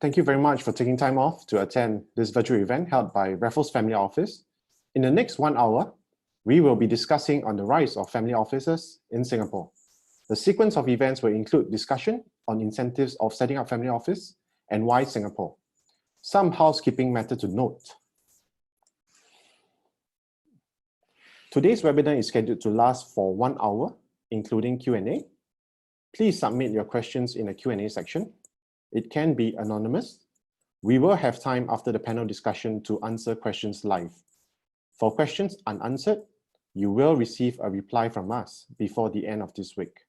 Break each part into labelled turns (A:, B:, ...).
A: Thank you very much for taking time off to attend this virtual event held by Raffles Family Office. In the next 1 hour, we will be discussing on the rise of family offices in Singapore. The sequence of events will include discussion on incentives of setting up family office and why Singapore. Some housekeeping matter to note. Today's webinar is scheduled to last for 1 hour, including Q&A. Please submit your questions in the Q&A section. It can be anonymous. We will have time after the panel discussion to answer questions live. For questions unanswered, you will receive a reply from us before the end of this week.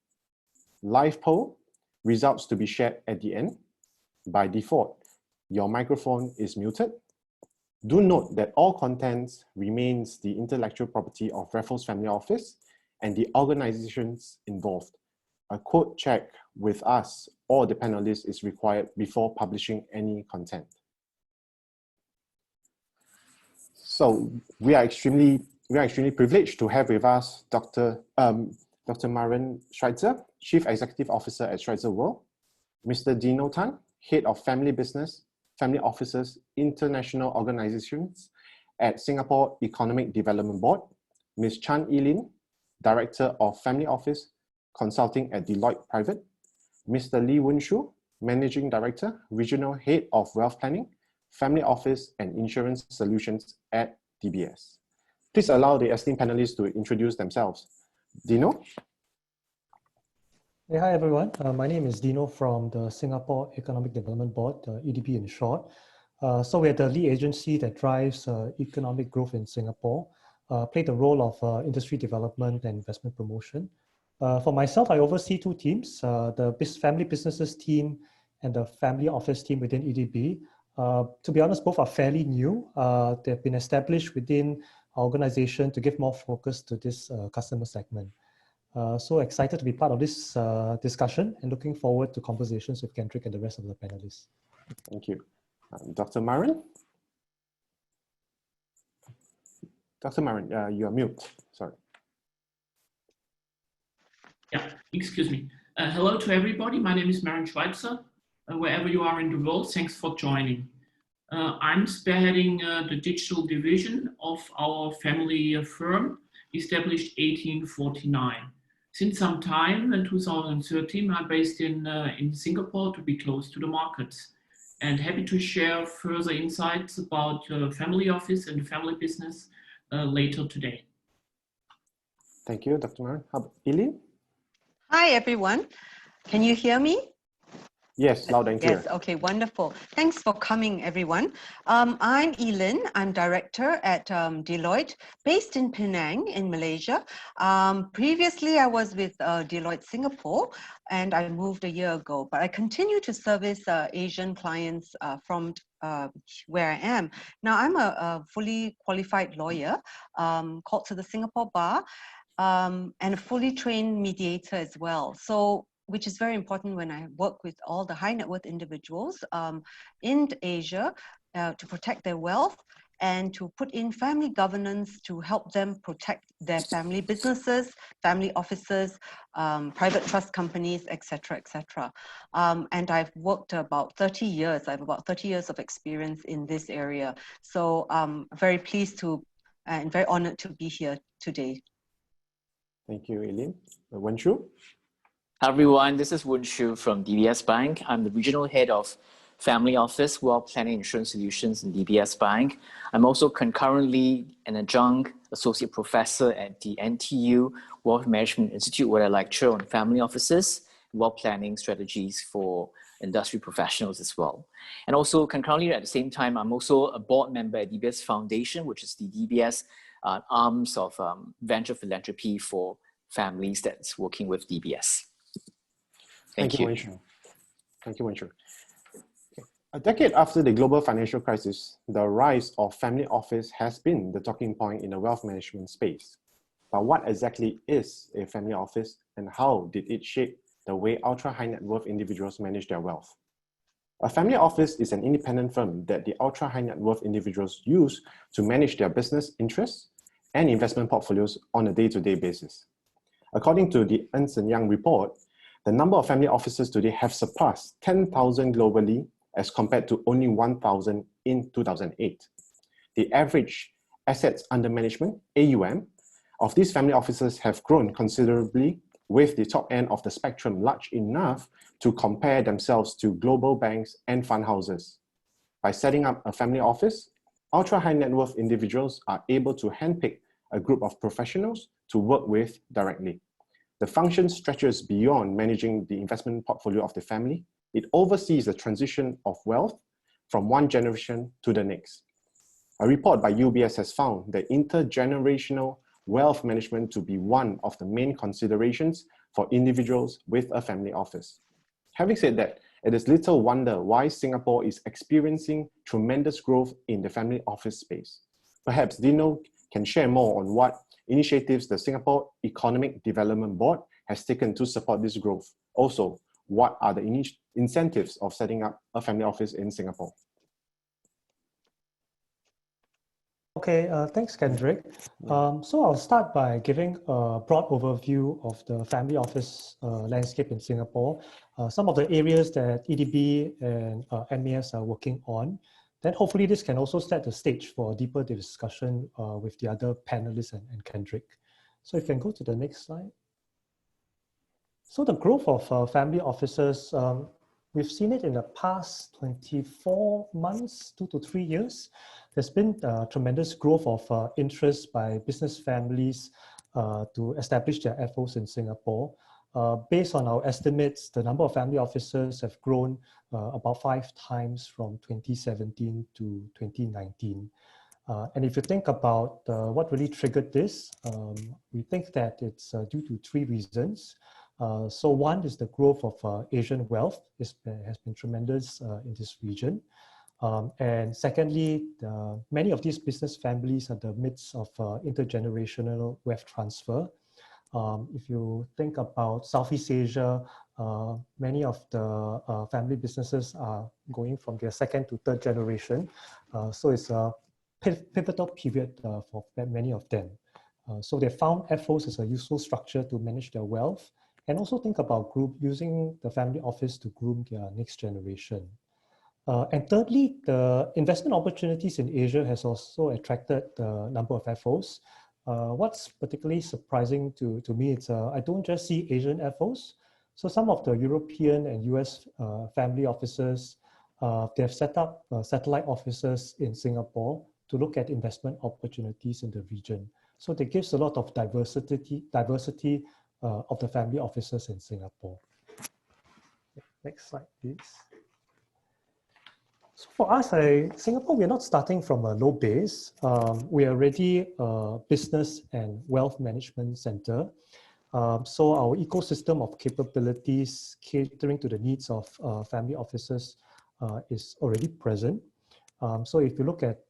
A: Live poll, results to be shared at the end. By default, your microphone is muted. Do note that all contents remains the intellectual property of Raffles Family Office and the organizations involved. A quote check with us or the panelists is required before publishing any content. So we are extremely privileged to have with us Dr. Maren Schweizer, Chief Executive Officer at Schweizer World, Mr. Dino Tan, Head of Family Business, Family Offices, International Organizations at Singapore Economic Development Board, Ms. Chan Eileen, Director of Family Office Consulting at Deloitte Private, Mr. Woon, Managing Director, Regional Head of Wealth Planning, Family Office and Insurance Solutions at DBS. Please allow the esteemed panelists to introduce themselves. Dino?
B: Hey, hi everyone. My name is Dino from the Singapore Economic Development Board, EDB in short. So we're the lead agency that drives economic growth in Singapore, play the role of industry development and investment promotion. For myself, I oversee two teams, the family businesses team and the family office team within EDB. To be honest, both are fairly new. They've been established within our organization to give more focus to this customer segment. So excited to be part of this discussion and looking forward to conversations with Kendrick and the rest of the panelists.
A: Thank you. Dr. Maren? Dr. Maren, you are mute, sorry.
C: Yeah, excuse me. Hello to everybody. My name is Maren Schweizer. Wherever you are in the world, thanks for joining. I'm spearheading the digital division of our family firm, established 1849. Since some time, in 2013, I'm based in Singapore to be close to the markets, and happy to share further insights about family office and family business later today.
A: Thank you, Dr. Maren. How about Eileen?
D: Hi, everyone. Can you hear me?
A: Yes, loud and clear.
D: Yes, okay, wonderful. Thanks for coming, everyone. I'm Eileen. I'm director at Deloitte, based in Penang in Malaysia. Previously, I was with Deloitte Singapore, and I moved a year ago, but I continue to service Asian clients from where I am. Now, I'm a fully qualified lawyer called to the Singapore Bar, and a fully trained mediator as well. So, which is very important when I work with all the high net worth individuals in Asia to protect their wealth and to put in family governance to help them protect their family businesses, family offices, private trust companies, etc., etc. And I've worked about 30 years. I have about 30 years of experience in this area. So I'm very pleased to and very honored to be here today.
A: Thank you, Eileen. Woon Shu?
E: Hi everyone, this is Woon from DBS Bank. I'm the Regional Head of Family Office, Wealth Planning Insurance Solutions in DBS Bank. I'm also concurrently an adjunct associate professor at the NTU Wealth Management Institute, where I lecture on family offices, wealth planning strategies for industry professionals as well. And also concurrently at the same time, I'm also a board member at DBS Foundation, which is the DBS arms of venture philanthropy for families that's working with DBS. Thank you.
A: Thank you, Woon Shu. A decade after the global financial crisis, the rise of family office has been the talking point in the wealth management space. But what exactly is a family office, and how did it shape the way ultra high net worth individuals manage their wealth? A family office is an independent firm that the ultra high net worth individuals use to manage their business interests and investment portfolios on a day-to-day basis. According to the Ernst & Young report, the number of family offices today have surpassed 10,000 globally, as compared to only 1,000 in 2008. The average assets under management, AUM, of these family offices have grown considerably, with the top end of the spectrum large enough to compare themselves to global banks and fund houses. By setting up a family office, ultra-high net worth individuals are able to handpick a group of professionals to work with directly. The function stretches beyond managing the investment portfolio of the family. It oversees the transition of wealth from one generation to the next. A report by UBS has found that intergenerational wealth management to be one of the main considerations for individuals with a family office. Having said that, it is little wonder why Singapore is experiencing tremendous growth in the family office space. Perhaps Dino can share more on what initiatives the Singapore Economic Development Board has taken to support this growth. Also, what are the incentives of setting up a family office in Singapore?
B: Okay, thanks, Kendrick. So I'll start by giving a broad overview of the family office landscape in Singapore, some of the areas that EDB and MAS are working on. Then hopefully this can also set the stage for a deeper discussion with the other panelists and Kendrick. So if you can go to the next slide. So the growth of family offices, we've seen it in the past 24 months, 2 to 3 years. There's been tremendous growth of interest by business families to establish their FOs in Singapore. Based on our estimates, the number of family offices have grown about 5 times from 2017 to 2019. And if you think about what really triggered this, we think that it's due to 3 reasons. So one is the growth of Asian wealth has been tremendous in this region. And secondly, many of these business families are in the midst of intergenerational wealth transfer. If you think about Southeast Asia, many of the family businesses are going from their 2nd to 3rd generation. So it's a pivotal period for many of them. So they found FOs as a useful structure to manage their wealth, and also think about using the family office to groom their next generation. And thirdly, the investment opportunities in Asia has also attracted the number of FOs. What's particularly surprising to me is I don't just see Asian FOs. So some of the European and US family offices, they have set up satellite offices in Singapore to look at investment opportunities in the region. So that gives a lot of diversity of the family offices in Singapore. Next slide, please. So for us, Singapore, we're not starting from a low base. We are already a business and wealth management center. So our ecosystem of capabilities catering to the needs of family offices is already present. So if you look at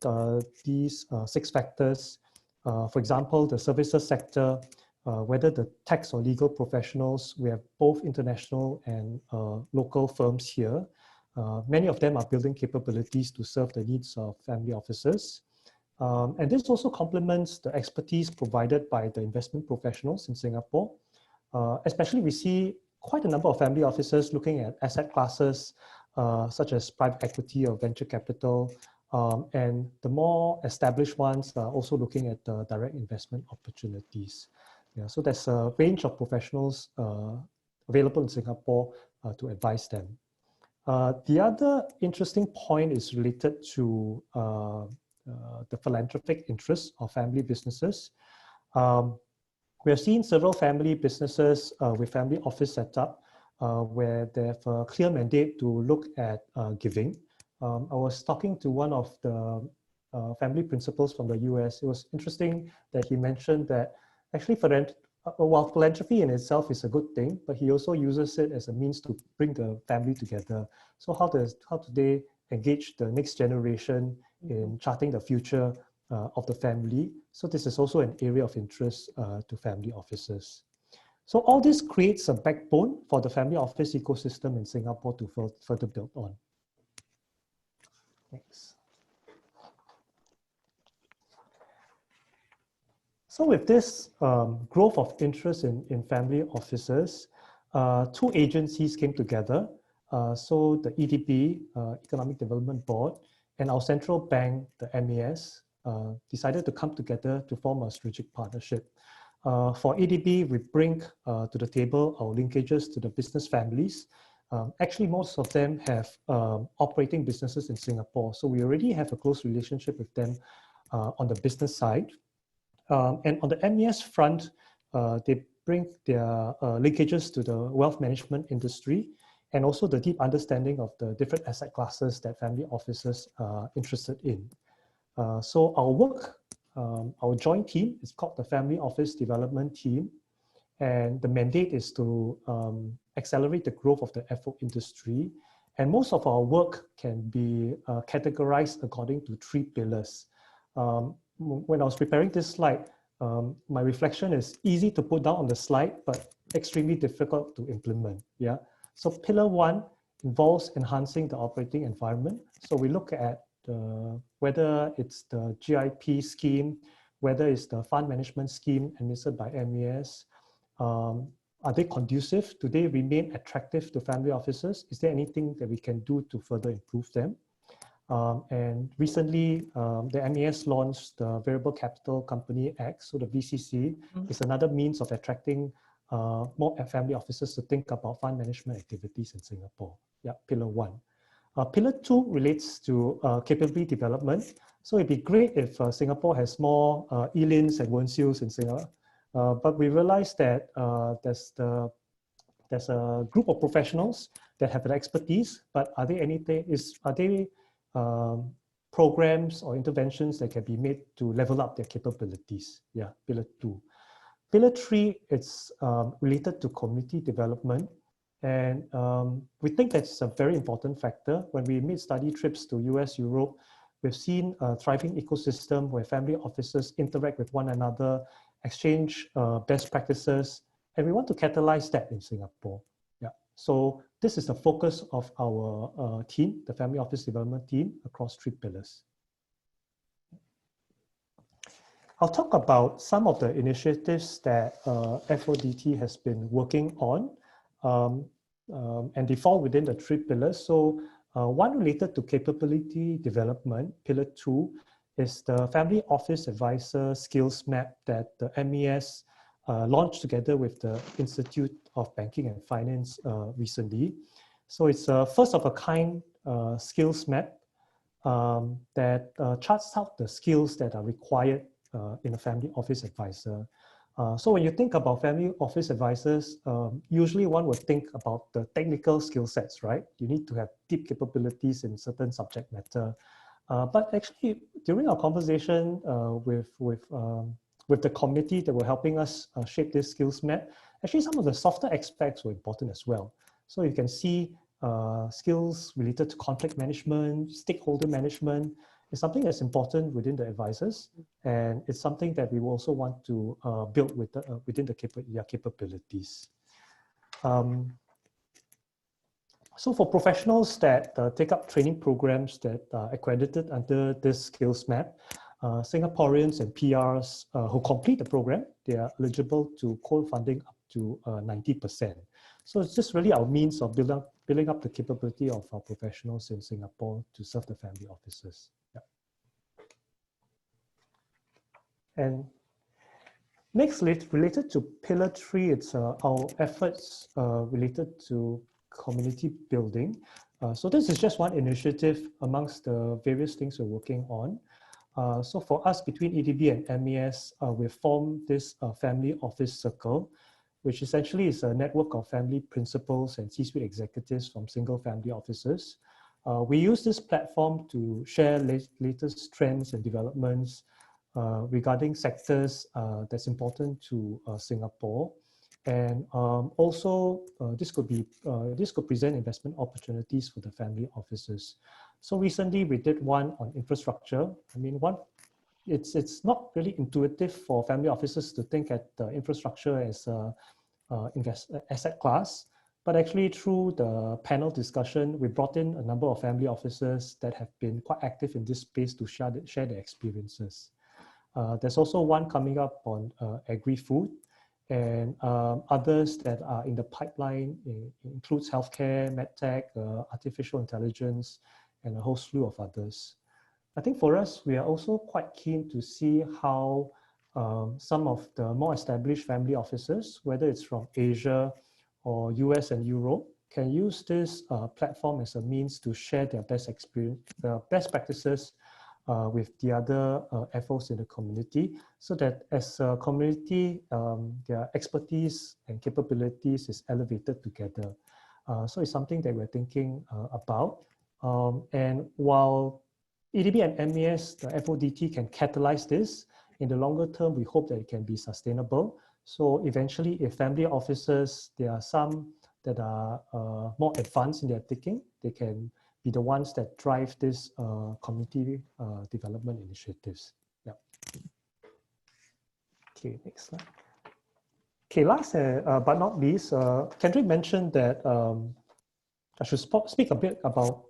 B: these 6 factors, for example, the services sector, whether the tax or legal professionals, we have both international and local firms here. Many of them are building capabilities to serve the needs of family offices. And this also complements the expertise provided by the investment professionals in Singapore. Especially we see quite a number of family offices looking at asset classes such as private equity or venture capital. And the more established ones are also looking at direct investment opportunities. Yeah, so there's a range of professionals available in Singapore to advise them. The other interesting point is related to the philanthropic interests of family businesses. We have seen several family businesses with family office set up where they have a clear mandate to look at giving. I was talking to one of the family principals from the US. It was interesting that he mentioned that actually while philanthropy in itself is a good thing, but he also uses it as a means to bring the family together. So how do they engage the next generation in charting the future of the family? So this is also an area of interest to family offices. So all this creates a backbone for the family office ecosystem in Singapore to further build on. Thanks. So with this growth of interest in family offices, 2 agencies came together. so the EDB, Economic Development Board, and our central bank, the MAS, decided to come together to form a strategic partnership. For EDB, we bring to the table our linkages to the business families. Actually, most of them have operating businesses in Singapore, so we already have a close relationship with them on the business side. And on the MES front, they bring their linkages to the wealth management industry and also the deep understanding of the different asset classes that family offices are interested in. So our work, our joint team is called the Family Office Development Team. And the mandate is to accelerate the growth of the FO industry. And most of our work can be categorized according to 3 pillars. When I was preparing this slide, my reflection is easy to put down on the slide, but extremely difficult to implement. Yeah. So pillar 1 involves enhancing the operating environment. So we look at whether it's the GIP scheme, whether it's the fund management scheme administered by MES. Are they conducive? Do they remain attractive to family offices? Is there anything that we can do to further improve them? And recently, the MES launched the Variable Capital Company Act. So the VCC is another means of attracting more family offices to think about fund management activities in Singapore. Yeah, pillar 1. Pillar 2 relates to capability development. So it'd be great if Singapore has more Elins and Woon-Shius in Singapore. But we realized that there's a group of professionals that have an expertise, but are there programs or interventions that can be made to level up their capabilities? Yeah, pillar 2. Pillar 3, it's related to community development. And we think that's a very important factor. When we made study trips to US, Europe, we've seen a thriving ecosystem where family offices interact with one another, exchange best practices, and we want to catalyze that in Singapore. Yeah. So this is the focus of our team, the Family Office Development Team, across 3 pillars. I'll talk about some of the initiatives that FODT has been working on, and they fall within the 3 pillars. So one related to capability development, pillar 2, is the Family Office Advisor Skills Map that the MES launched together with the Institute of Banking and Finance recently. So it's a first of a kind skills map that charts out the skills that are required in a family office advisor. So when you think about family office advisors, usually one would think about the technical skill sets, right? You need to have deep capabilities in certain subject matter. But actually, during our conversation with the committee that were helping us shape this skills map, actually some of the softer aspects were important as well. So you can see skills related to conflict management, stakeholder management is something that's important within the advisors, and it's something that we will also want to build within their capabilities. So for professionals that take up training programs that are accredited under this skills map, Singaporeans and PRs who complete the program, they are eligible to co-funding up to 90%. So it's just really our means of building up the capability of our professionals in Singapore to serve the family offices. Yeah. And next, related to pillar 3, it's our efforts related to community building. So this is just one initiative amongst the various things we're working on. So for us, between EDB and MES, we've formed this family office circle, which essentially is a network of family principals and C-suite executives from single family offices. We use this platform to share latest trends and developments regarding sectors that's important to Singapore. And also, this could present investment opportunities for the family offices. So recently, we did one on infrastructure. I mean, it's not really intuitive for family offices to think at infrastructure as a asset class, but actually through the panel discussion, we brought in a number of family offices that have been quite active in this space to share their experiences. There's also one coming up on agri-food. and others that are in the pipeline includes healthcare, medtech, artificial intelligence, and a whole slew of others. I think for us, we are also quite keen to see how some of the more established family offices, whether it's from Asia or US and Europe, can use this platform as a means to share their best experience, best practices with the other FOs in the community, so that as a community, their expertise and capabilities is elevated together. So it's something that we're thinking about. And while EDB and MES, the FODT can catalyze this, in the longer term, we hope that it can be sustainable. So eventually, if family offices, there are some that are more advanced in their thinking, they can be the ones that drive this community development initiatives. Yeah. Okay, next slide. Okay, last but not least, Kendrick mentioned that I should speak a bit about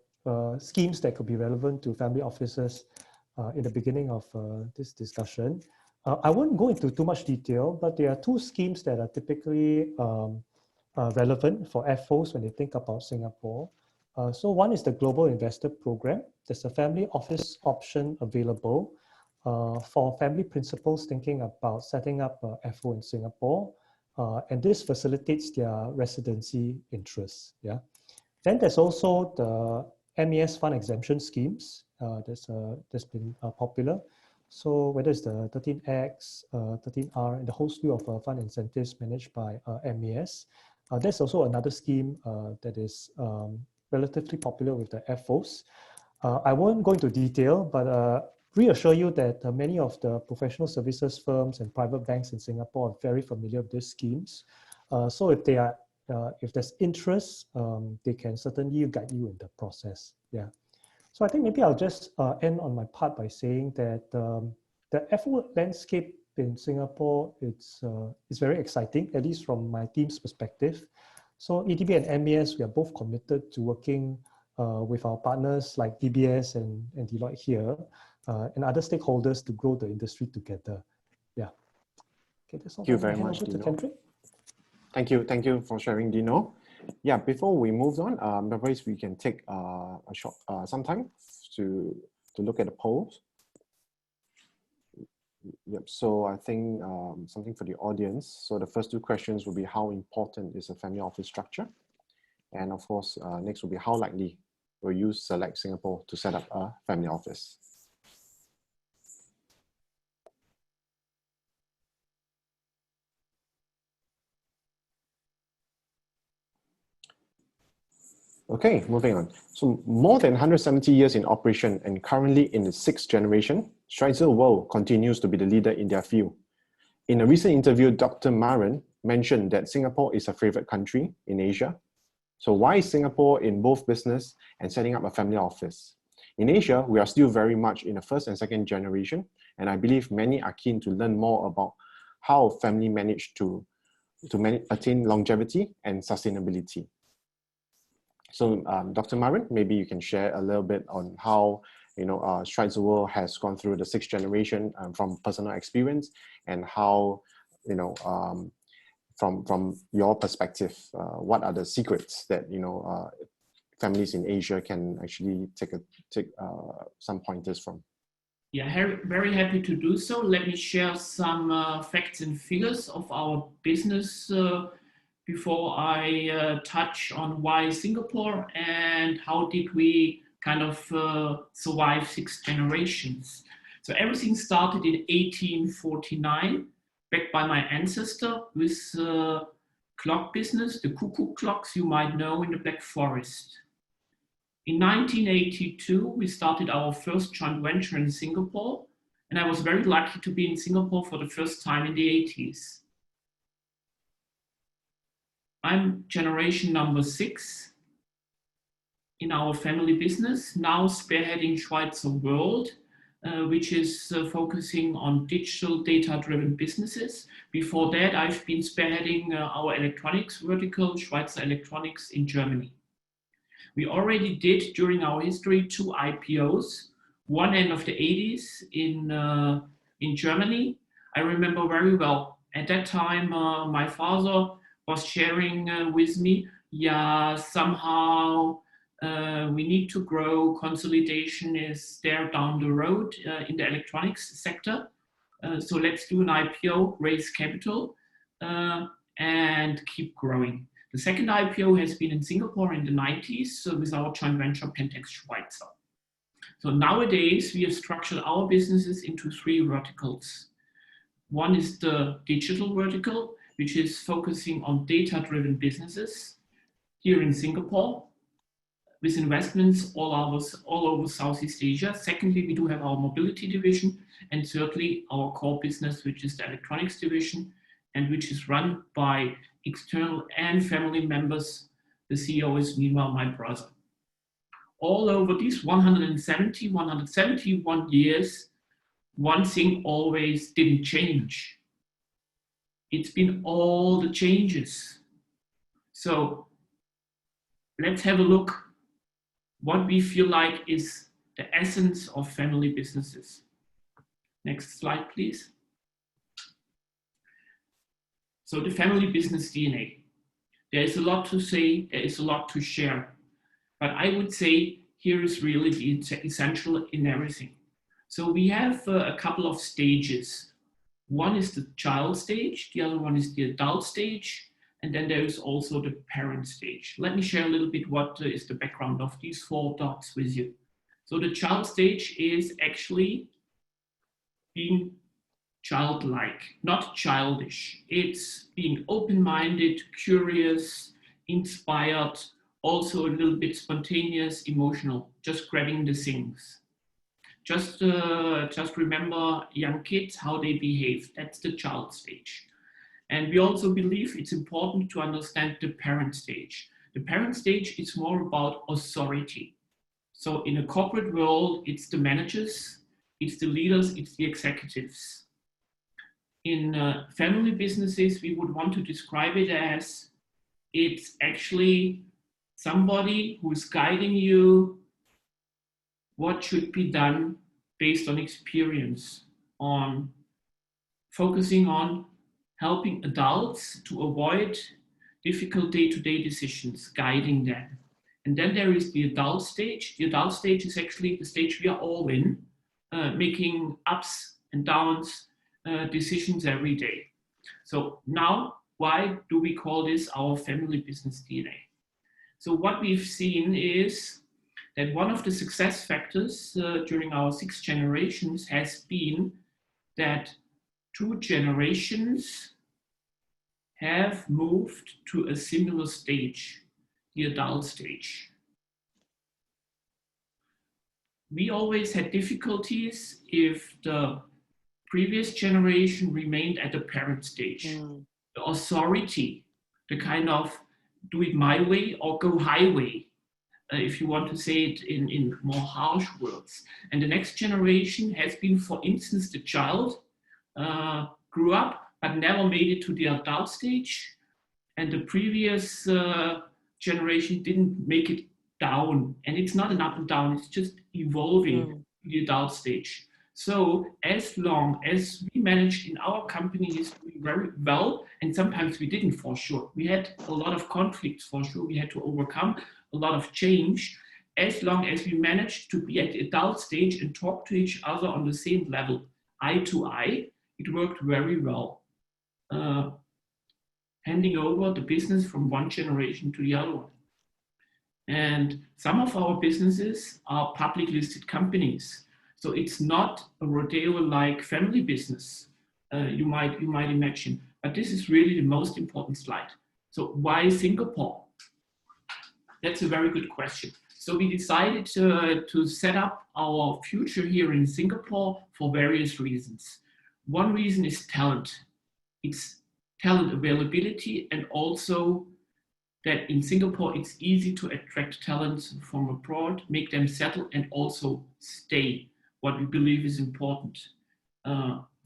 B: schemes that could be relevant to family offices in the beginning of this discussion. I won't go into too much detail, but there are two schemes that are typically relevant for FOs when they think about Singapore. So one is the Global Investor Program. There's a family office option available for family principals thinking about setting up a FO in Singapore. And this facilitates their residency interests. Yeah. Then there's also the MES fund exemption schemes that's been popular. So whether it's the 13X, 13R, and the whole slew of fund incentives managed by MES, there's also another scheme that is relatively popular with the FOs. I won't go into detail, but reassure you that many of the professional services firms and private banks in Singapore are very familiar with these schemes. So if they are, if there's interest, they can certainly guide you in the process. Yeah. So I think maybe I'll just end on my part by saying that the FO landscape in Singapore, it's very exciting, at least from my team's perspective. So EDB and MES, we are both committed to working with our partners like DBS and Deloitte here and other stakeholders to grow the industry together. Yeah. Okay, that's all.
A: Thank you very much, Dino. Thank you for sharing, Dino. Yeah, before we move on, perhaps we can take a short some time to look at the polls. Yep. So I think something for the audience. So the first two questions will be how important is a family office structure, and of course, next will be how likely will you select Singapore to set up a family office. Okay, moving on. So more than 170 years in operation and currently in the 6th generation, Schweizer World continues to be the leader in their field. In a recent interview, Dr. Maren mentioned that Singapore is a favorite country in Asia. So why is Singapore in both business and setting up a family office? In Asia, we are still very much in the 1st and 2nd generation, and I believe many are keen to learn more about how family managed to attain longevity and sustainability. So Dr. Maren, maybe you can share a little bit on how Schweizer World has gone through the 6th generation from personal experience, and how from your perspective, what are the secrets that families in Asia can actually take some pointers from?
C: Yeah, very happy to do so. Let me share some facts and figures of our business before I touch on why Singapore and how did we kind of survive 6 generations. So everything started in 1849, backed by my ancestor with clock business, the cuckoo clocks you might know in the Black Forest. In 1982, we started our first joint venture in Singapore, and I was very lucky to be in Singapore for the first time in the 80s. I'm generation number 6 in our family business, now spearheading Schweizer World, which is focusing on digital data-driven businesses. Before that, I've been spearheading our electronics vertical, Schweizer Electronics in Germany. We already did, during our history, 2 IPOs, one end of the 80s in Germany. I remember very well At that time, my father was sharing with me, yeah, somehow we need to grow. Consolidation is there down the road in the electronics sector. So let's do an IPO, raise capital, and keep growing. The second IPO has been in Singapore in the 90s with our joint venture Pentex Schweizer. So nowadays we have structured our businesses into 3 verticals. One is the digital vertical, which is focusing on data-driven businesses here in Singapore with investments all over Southeast Asia. Secondly, we do have our mobility division. And thirdly, our core business, which is the electronics division, and which is run by external and family members. The CEO is meanwhile my brother. All over these 171 years, one thing always didn't change. It's been all the changes. So let's have a look what we feel like is the essence of family businesses. Next slide, please. So the family business DNA. There is a lot to say, there is a lot to share. But I would say here is really the essential in everything. So we have a couple of stages. One is the child stage, the other one is the adult stage, and then there is also the parent stage. Let me share a little bit what is the background of these 4 dots with you. So the child stage is actually being childlike, not childish. It's being open-minded, curious, inspired, also a little bit spontaneous, emotional, just grabbing the things. Just remember young kids, how they behave. That's the child stage. And we also believe it's important to understand the parent stage. The parent stage is more about authority. So in a corporate world, it's the managers, it's the leaders, it's the executives. In family businesses, we would want to describe it as it's actually somebody who's guiding you what should be done based on experience, on focusing on helping adults to avoid difficult day-to-day decisions, guiding them. And then there is the adult stage. The adult stage is actually the stage we are all in, making ups and downs decisions every day. So now, why do we call this our family business DNA? So what we've seen is that one of the success factors during our 6 generations has been that 2 generations have moved to a similar stage, the adult stage. We always had difficulties if the previous generation remained at the parent stage. The authority, the kind of do it my way or go highway, if you want to say it in more harsh words. And the next generation has been, for instance, the child grew up but never made it to the adult stage, and the previous generation didn't make it down. And it's not an up and down, it's just evolving to the adult stage. So as long as we managed in our company history very well, and sometimes we didn't for sure, we had a lot of conflicts for sure, we had to overcome a lot of change. As long as we managed to be at the adult stage and talk to each other on the same level, eye to eye, it worked very well. Handing over the business from one generation to the other one. And some of our businesses are public listed companies. So it's not a rodeo-like family business, you might imagine. But this is really the most important slide. So why Singapore? That's a very good question. So we decided to set up our future here in Singapore for various reasons. One reason is talent. It's talent availability, and also that in Singapore it's easy to attract talents from abroad, make them settle and also stay, what we believe is important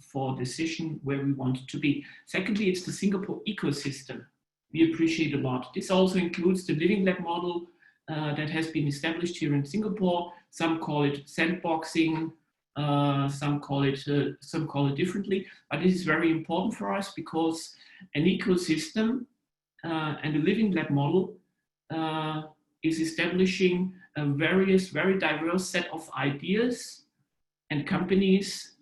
C: for a decision where we want to be. Secondly, it's the Singapore ecosystem we appreciate a lot. This also includes the living lab model that has been established here in Singapore. Some call it sandboxing, Some call it differently, but this is very important for us because an ecosystem and a living lab model is establishing a very diverse set of ideas and companies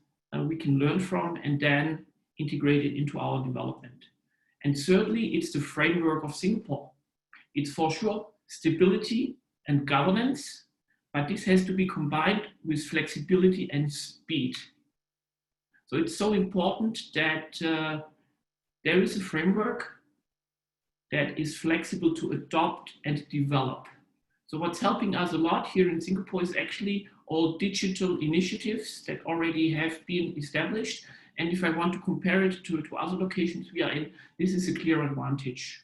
C: we can learn from and then integrate it into our development. And thirdly, it's the framework of Singapore. It's for sure stability and governance, but this has to be combined with flexibility and speed. So it's so important that there is a framework that is flexible to adopt and develop. So what's helping us a lot here in Singapore is actually all digital initiatives that already have been established. And if I want to compare it to other locations we are in, this is a clear advantage.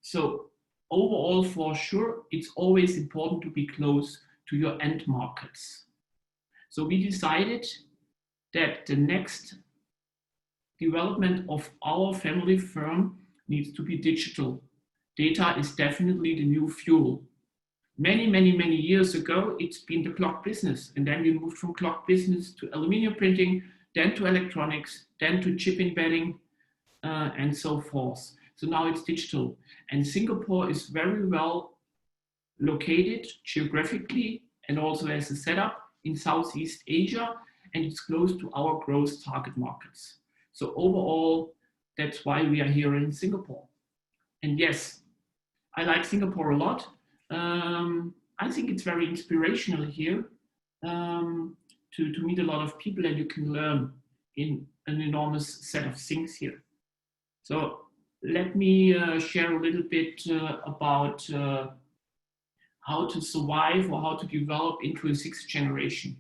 C: So overall, for sure, it's always important to be close to your end markets. So we decided that the next development of our family firm needs to be digital. Data is definitely the new fuel. Many years ago, it's been the clock business. And then we moved from clock business to aluminum printing, then to electronics, then to chip embedding, and so forth. So now it's digital. And Singapore is very well located geographically and also as a setup in Southeast Asia, and it's close to our growth target markets. So overall, that's why we are here in Singapore. And yes, I like Singapore a lot. I think it's very inspirational here to meet a lot of people, and you can learn in an enormous set of things here. So let me share a little bit about how to survive or how to develop into a sixth generation.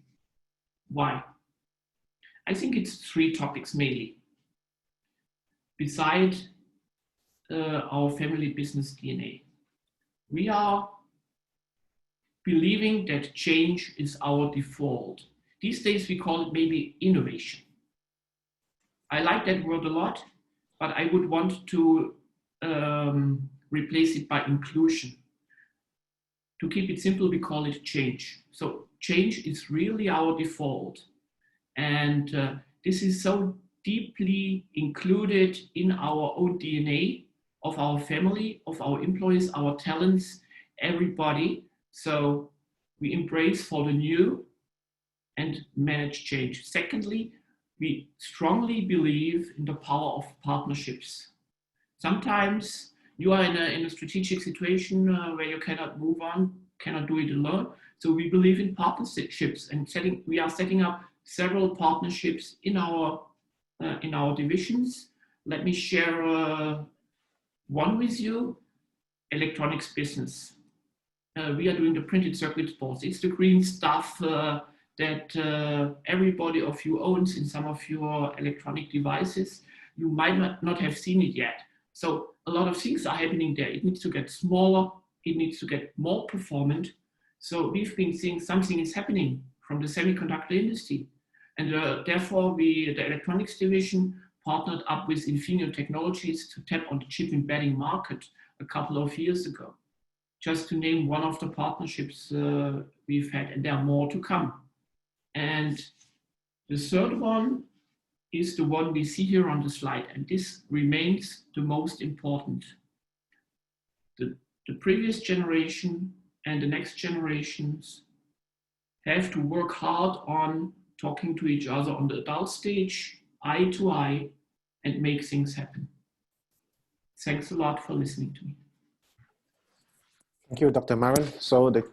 C: Why? I think it's three topics mainly. Beside our family business DNA, we are believing that change is our default. These days we call it maybe innovation. I like that word a lot, but I would want to replace it by inclusion. To keep it simple, we call it change. So change is really our default. And this is so deeply included in our own DNA of our family, of our employees, our talents, everybody. So we embrace for the new and manage change. Secondly, we strongly believe in the power of partnerships. Sometimes you are in a strategic situation where you cannot move on, cannot do it alone. So we believe in partnerships, and we are setting up several partnerships in our divisions. Let me share one with you: electronics business. We are doing the printed circuit boards. It's the green stuff that everybody of you owns in some of your electronic devices. You might not have seen it yet. So a lot of things are happening there. It needs to get smaller. It needs to get more performant. So we've been seeing something is happening from the semiconductor industry. And therefore, the electronics division partnered up with Infineon Technologies to tap on the chip embedding market a couple of years ago. Just to name one of the partnerships we've had, and there are more to come. And the third one is the one we see here on the slide, and this remains the most important. The previous generation and the next generations have to work hard on talking to each other on the adult stage, eye to eye, and make things happen. Thanks a lot for listening to me.
A: Thank you, Dr. Maren. So this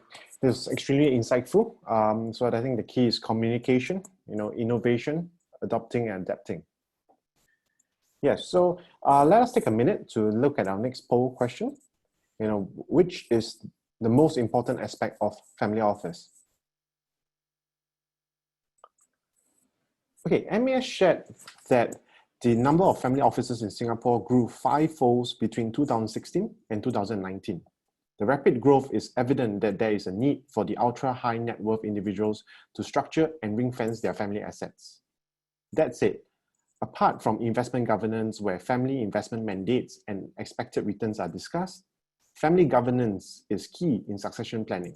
A: is extremely insightful. So I think the key is communication, innovation, adopting and adapting. Yes, so let us take a minute to look at our next poll question. Which is the most important aspect of family office? Okay, MAS shared that the number of family offices in Singapore grew 5-fold between 2016 and 2019. The rapid growth is evident that there is a need for the ultra-high net worth individuals to structure and ring-fence their family assets. That said, apart from investment governance where family investment mandates and expected returns are discussed, family governance is key in succession planning.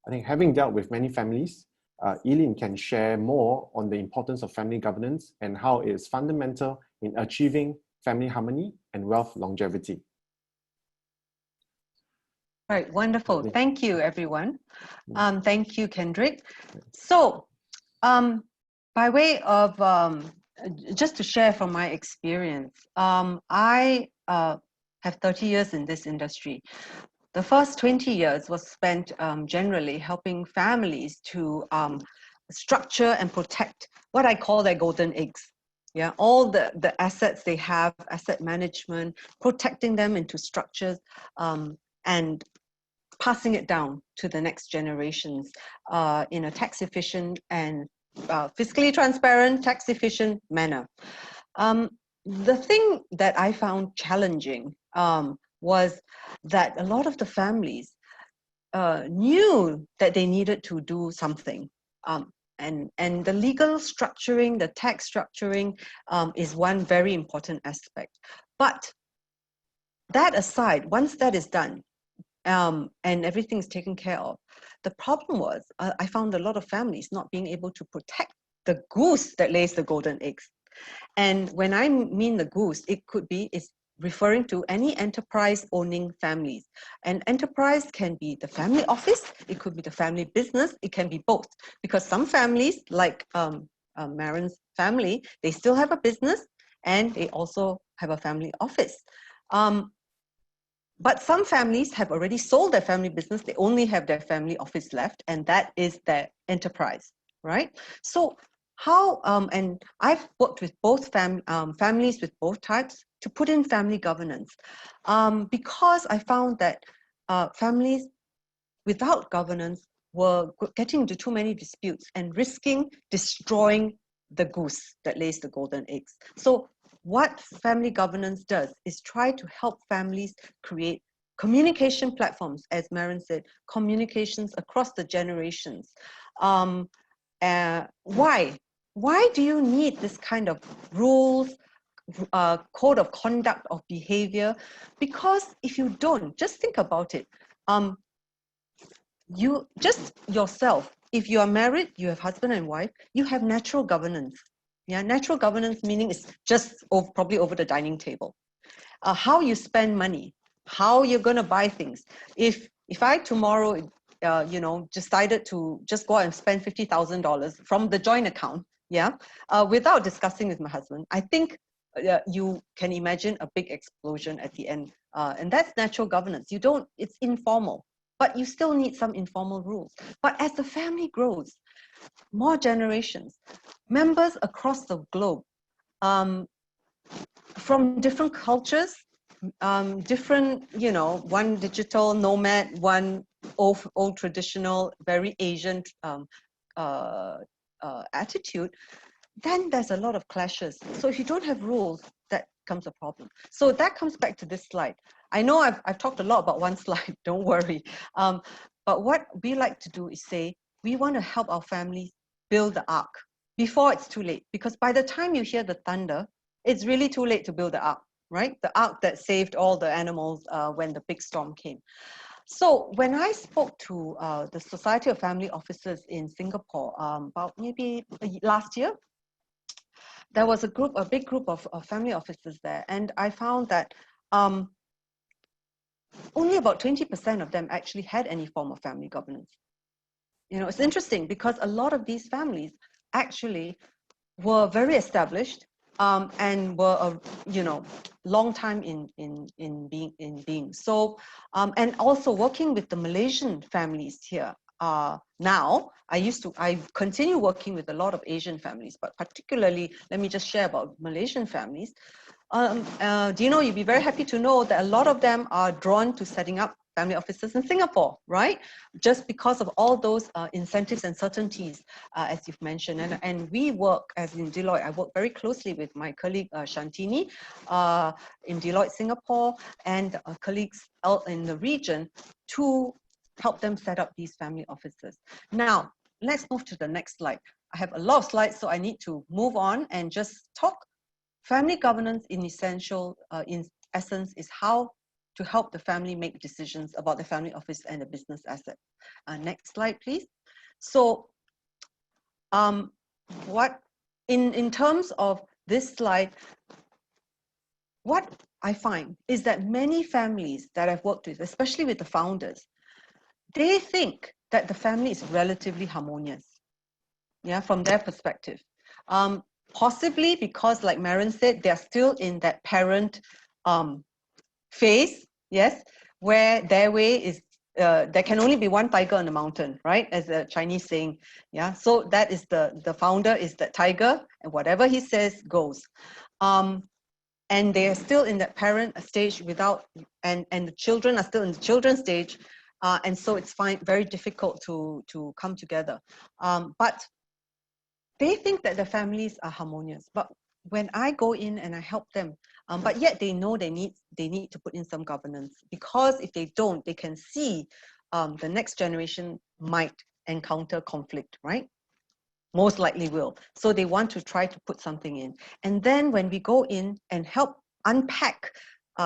A: I think having dealt with many families, Eileen can share more on the importance of family governance and how it is fundamental in achieving family harmony and wealth longevity.
D: Right, wonderful. Thank you, everyone. Thank you, Kendrick. So, by way of just to share from my experience, I have 30 years in this industry. The first 20 years was spent generally helping families to structure and protect what I call their golden eggs. Yeah, all the assets they have, asset management, protecting them into structures, and passing it down to the next generations in a tax efficient and fiscally transparent, tax efficient manner. The thing that I found challenging was that a lot of the families knew that they needed to do something. And the legal structuring, the tax structuring is one very important aspect. But that aside, once that is done, and everything is taken care of, the problem was I found a lot of families not being able to protect the goose that lays the golden eggs. And when I mean the goose, it's referring to any enterprise owning families. And enterprise can be the family office, it could be the family business, it can be both. Because some families, like Maren's family, they still have a business and they also have a family office. But some families have already sold their family business, they only have their family office left, and that is their enterprise, right? So how, and I've worked with both families with both types to put in family governance, because I found that families without governance were getting into too many disputes and risking destroying the goose that lays the golden eggs. So what family governance does is try to help families create communication platforms, as Maren said, communications across the generations. Why do you need this kind of rules, code of conduct of behavior? Because if you don't, just think about it. You just yourself, if you are married, you have husband and wife, you have natural governance. Yeah, natural governance meaning it's just probably over the dining table. How you spend money, how you're going to buy things. If I tomorrow, decided to just go out and spend $50,000 from the joint account, yeah, without discussing with my husband, I think you can imagine a big explosion at the end. And that's natural governance. It's informal, but you still need some informal rules. But as the family grows, more generations, members across the globe, from different cultures, different, one digital nomad, one old traditional, very Asian attitude, then there's a lot of clashes. So if you don't have rules, that becomes a problem. So that comes back to this slide. I know I've talked a lot about one slide, don't worry. But what we like to do is say, we want to help our families build the ark before it's too late. Because by the time you hear the thunder, it's really too late to build the ark, right? The ark that saved all the animals when the big storm came. So when I spoke to the Society of Family Officers in Singapore about maybe last year, there was a big group of family officers there. And I found that only about 20% of them actually had any form of family governance. It's interesting because a lot of these families actually were very established and were long time in being. So and also working with the Malaysian families here. Now I continue working with a lot of Asian families, but particularly let me just share about Malaysian families. Dino, you'd be very happy to know that a lot of them are drawn to setting up family offices in Singapore, right? Just because of all those incentives and certainties, as you've mentioned. And we work, as in Deloitte, I work very closely with my colleague Shantini in Deloitte Singapore and colleagues out in the region to help them set up these family offices. Now, let's move to the next slide. I have a lot of slides, so I need to move on and just talk. Family governance in essence is how to help the family make decisions about the family office and the business asset. Next slide, please. So what in terms of this slide, what I find is that many families that I've worked with, especially with the founders, they think that the family is relatively harmonious, yeah, from their perspective. Possibly because, like Maren said, they're still in that parent phase, yes, where their way is, there can only be one tiger on the mountain, right? As a Chinese saying, yeah. So that is the founder is that tiger, and whatever he says goes. And they are still in that parent stage without, and the children are still in the children's stage, and so it's very difficult to come together. But they think that the families are harmonious. But when I go in and I help them, but yet they know they need to put in some governance, because if they don't, they can see the next generation might encounter conflict, right? Most likely will. So they want to try to put something in. And then when we go in and help unpack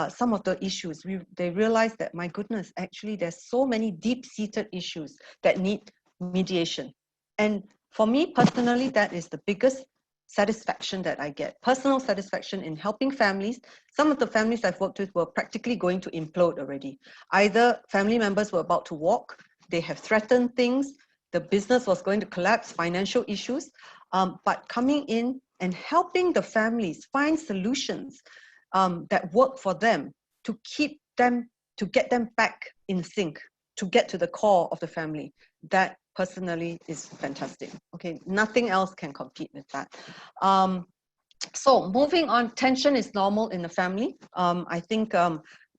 D: some of the issues, they realize that, my goodness, actually there's so many deep-seated issues that need mediation. And for me personally, that is the biggest satisfaction that I get. Personal satisfaction in helping families. Some of the families I've worked with were practically going to implode already. Either family members were about to walk, they have threatened things, the business was going to collapse, financial issues, but coming in and helping the families find solutions that work for them to keep them, to get them back in sync, to get to the core of the family. That personally is fantastic. Okay, nothing else can compete with that. So moving on, tension is normal in the family. I think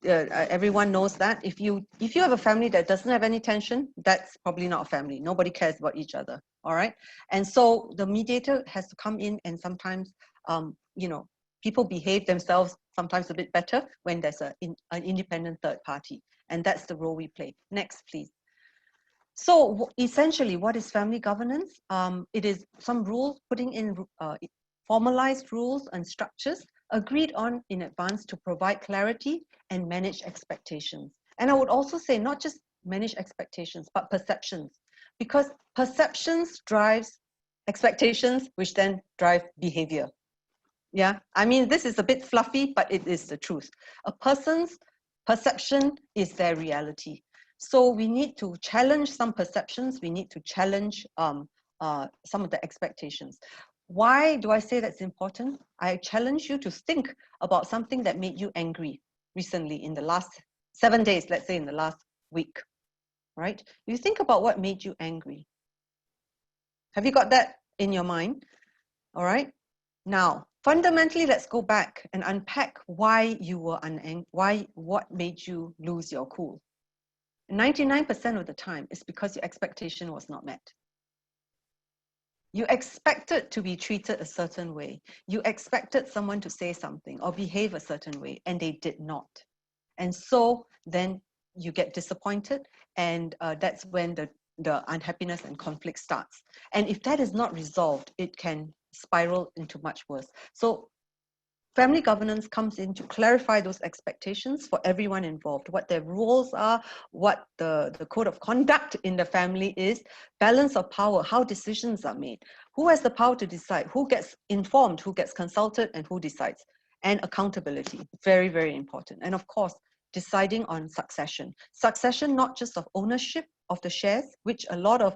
D: everyone knows that. If you have a family that doesn't have any tension, that's probably not a family. Nobody cares about each other. All right. And so the mediator has to come in, and sometimes, you know, people behave themselves sometimes a bit better when there's an independent third party. And that's the role we play. Next, please. So essentially, what is family governance? It is some rules, putting in formalized rules and structures agreed on in advance to provide clarity and manage expectations. And I would also say not just manage expectations, but perceptions, because perceptions drives expectations, which then drive behavior. Yeah, I mean, this is a bit fluffy, but it is the truth. A person's perception is their reality. So we need to challenge some perceptions. We need to challenge some of the expectations. Why do I say that's important? I challenge you to think about something that made you angry recently in the last 7 days, let's say in the last week, right? You think about what made you angry. Have you got that in your mind? All right. Now, fundamentally, let's go back and unpack why you were what made you lose your cool. 99% of the time, it's because your expectation was not met. You expected to be treated a certain way. You expected someone to say something or behave a certain way, and they did not. And so then you get disappointed, and that's when the unhappiness and conflict starts. And if that is not resolved, it can spiral into much worse. So family governance comes in to clarify those expectations for everyone involved, what their roles are, what the code of conduct in the family is, balance of power, how decisions are made, who has the power to decide, who gets informed, who gets consulted, and who decides, and accountability, very, very important. And of course, deciding on succession. Succession, not just of ownership of the shares, which a lot of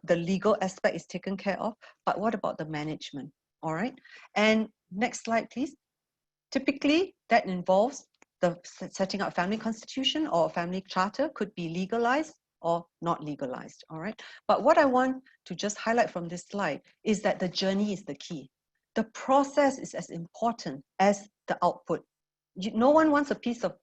D: the legal aspect is taken care of, but what about the management? All right. And next slide, please. Typically, that involves the setting up a family constitution or a family charter, could be legalized or not legalized. All right. But what I want to just highlight from this slide is that the journey is the key. The process is as important as the output. No one wants a piece of,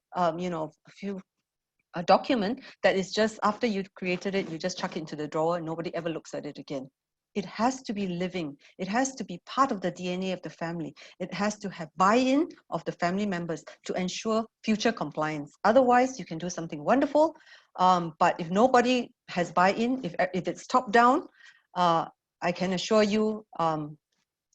D: a document that is just after you've created it, you just chuck it into the drawer and nobody ever looks at it again. It has to be living. It has to be part of the DNA of the family. It has to have buy-in of the family members to ensure future compliance. Otherwise, you can do something wonderful, but if nobody has buy-in, if it's top-down, I can assure you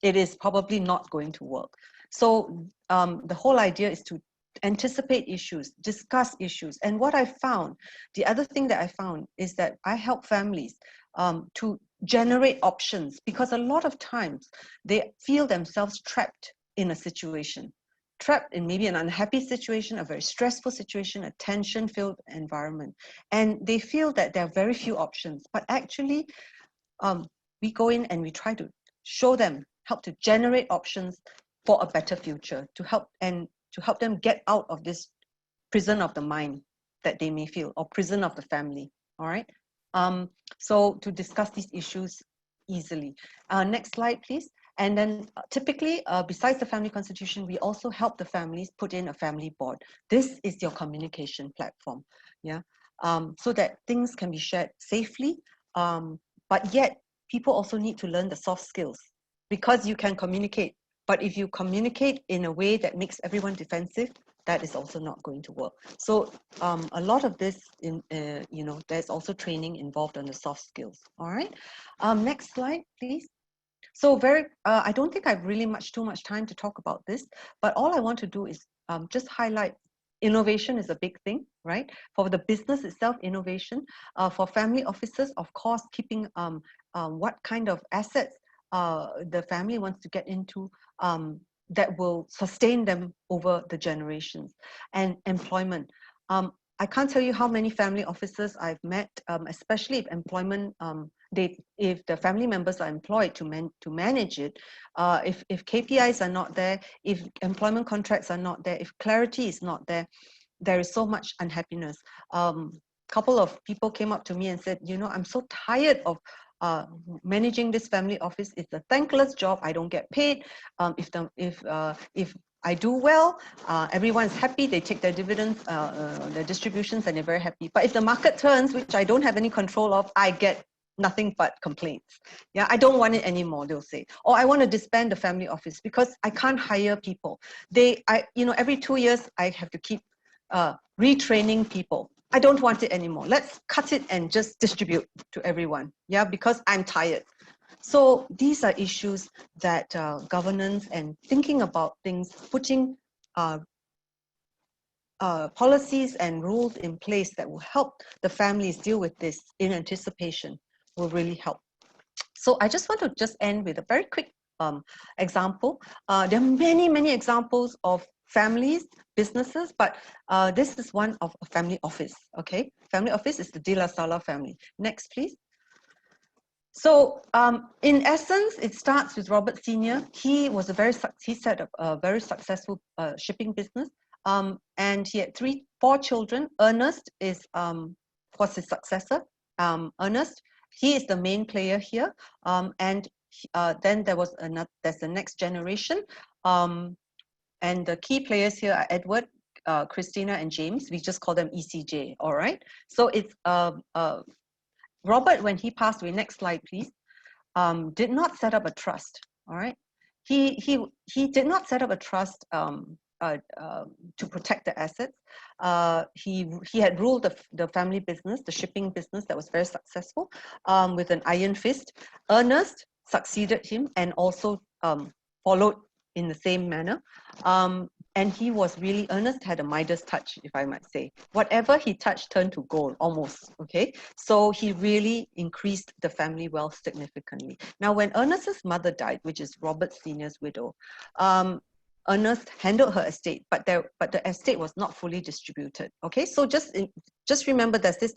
D: it is probably not going to work. So the whole idea is to anticipate issues, discuss issues. And what I found, the other thing that I found is that I help families to generate options, because a lot of times they feel themselves trapped in a situation, trapped in maybe an unhappy situation, a very stressful situation, a tension-filled environment. And they feel that there are very few options, but actually we go in and we try to show them, help to generate options for a better future, to help them get out of this prison of the mind that they may feel, or prison of the family, all right? So to discuss these issues easily. Next slide, please. And then typically, besides the family constitution, we also help the families put in a family board. This is your communication platform, yeah? So that things can be shared safely, but yet people also need to learn the soft skills, because you can communicate, but if you communicate in a way that makes everyone defensive, that is also not going to work. So a lot of this, there's also training involved on the soft skills. All right. Next slide, please. So I don't think I've really too much time to talk about this, but all I want to do is just highlight innovation is a big thing, right? For the business itself, innovation. For family offices, of course, keeping what kind of assets the family wants to get into that will sustain them over the generations. And employment. I can't tell you how many family officers I've met, especially if employment, if the family members are employed to manage it, if KPIs are not there, if employment contracts are not there, if clarity is not there, there is so much unhappiness. Couple of people came up to me and said, I'm so tired of managing this family office. It's a thankless job. I don't get paid. If I do well, everyone's happy. They take their dividends, their distributions, and they're very happy. But if the market turns, which I don't have any control of, I get nothing but complaints. Yeah, I don't want it anymore, they'll say. Or I want to disband the family office because I can't hire people. Every 2 years, I have to keep retraining people. I don't want it anymore. Let's cut it and just distribute to everyone. Yeah, because I'm tired. So these are issues that governance and thinking about things, putting policies and rules in place that will help the families deal with this in anticipation will really help. So I just want to end with a very quick example. There are many, many examples of families, businesses, but this is one of a family office, okay? Family office is the De La Sala family. Next, please. So in essence, it starts with Robert Sr. He set up a very successful shipping business, and he had 4 children. Ernest was his successor. Ernest, he is the main player here, and then there's the next generation, and the key players here are Edward, Christina, and James. We just call them ECJ. All right. So it's Robert, when he passed away, next slide, please, did not set up a trust, all right? He did not set up a trust to protect the assets. He had ruled the family business, the shipping business that was very successful, with an iron fist. Ernest succeeded him and also followed in the same manner. And Ernest had a Midas touch, if I might say. Whatever he touched turned to gold, almost, okay? So he really increased the family wealth significantly. Now, when Ernest's mother died, which is Robert Sr.'s widow, Ernest handled her estate, but the estate was not fully distributed, okay? So just remember there's this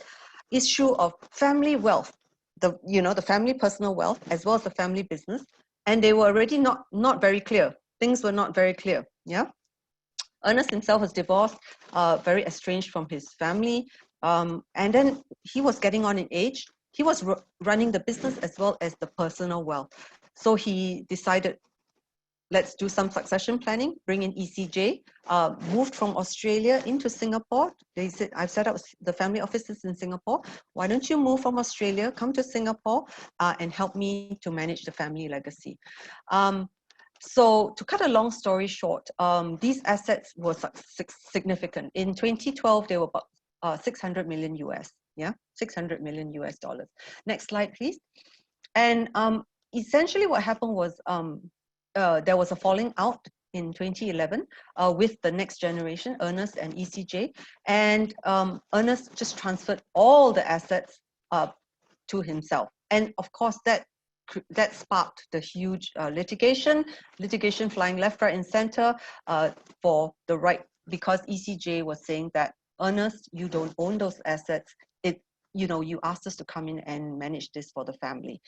D: issue of family wealth, the family personal wealth, as well as the family business, and they were already not very clear. Things were not very clear, yeah? Ernest himself was divorced, very estranged from his family, and then he was getting on in age. He was running the business as well as the personal wealth. So he decided, let's do some succession planning, bring in ECJ, moved from Australia into Singapore. They said, I've set up the family offices in Singapore. Why don't you move from Australia, come to Singapore, and help me to manage the family legacy? So to cut a long story short, these assets were significant. In 2012, they were about 600 million US, yeah, 600 million US dollars. Next slide, please. And essentially what happened was there was a falling out in 2011 with the next generation, Ernest and ECJ. And Ernest just transferred all the assets to himself. And of course, that sparked the huge litigation flying left, right, and center for the right, because ECJ was saying that, Ernest, you don't own those assets. You asked us to come in and manage this for the family.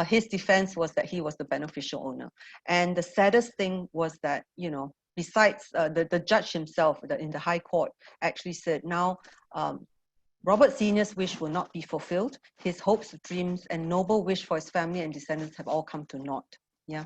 D: His defense was that he was the beneficial owner. And the saddest thing was that, besides the judge himself in the High Court actually said, now Robert Sr.'s wish will not be fulfilled. His hopes, dreams, and noble wish for his family and descendants have all come to naught. Yeah,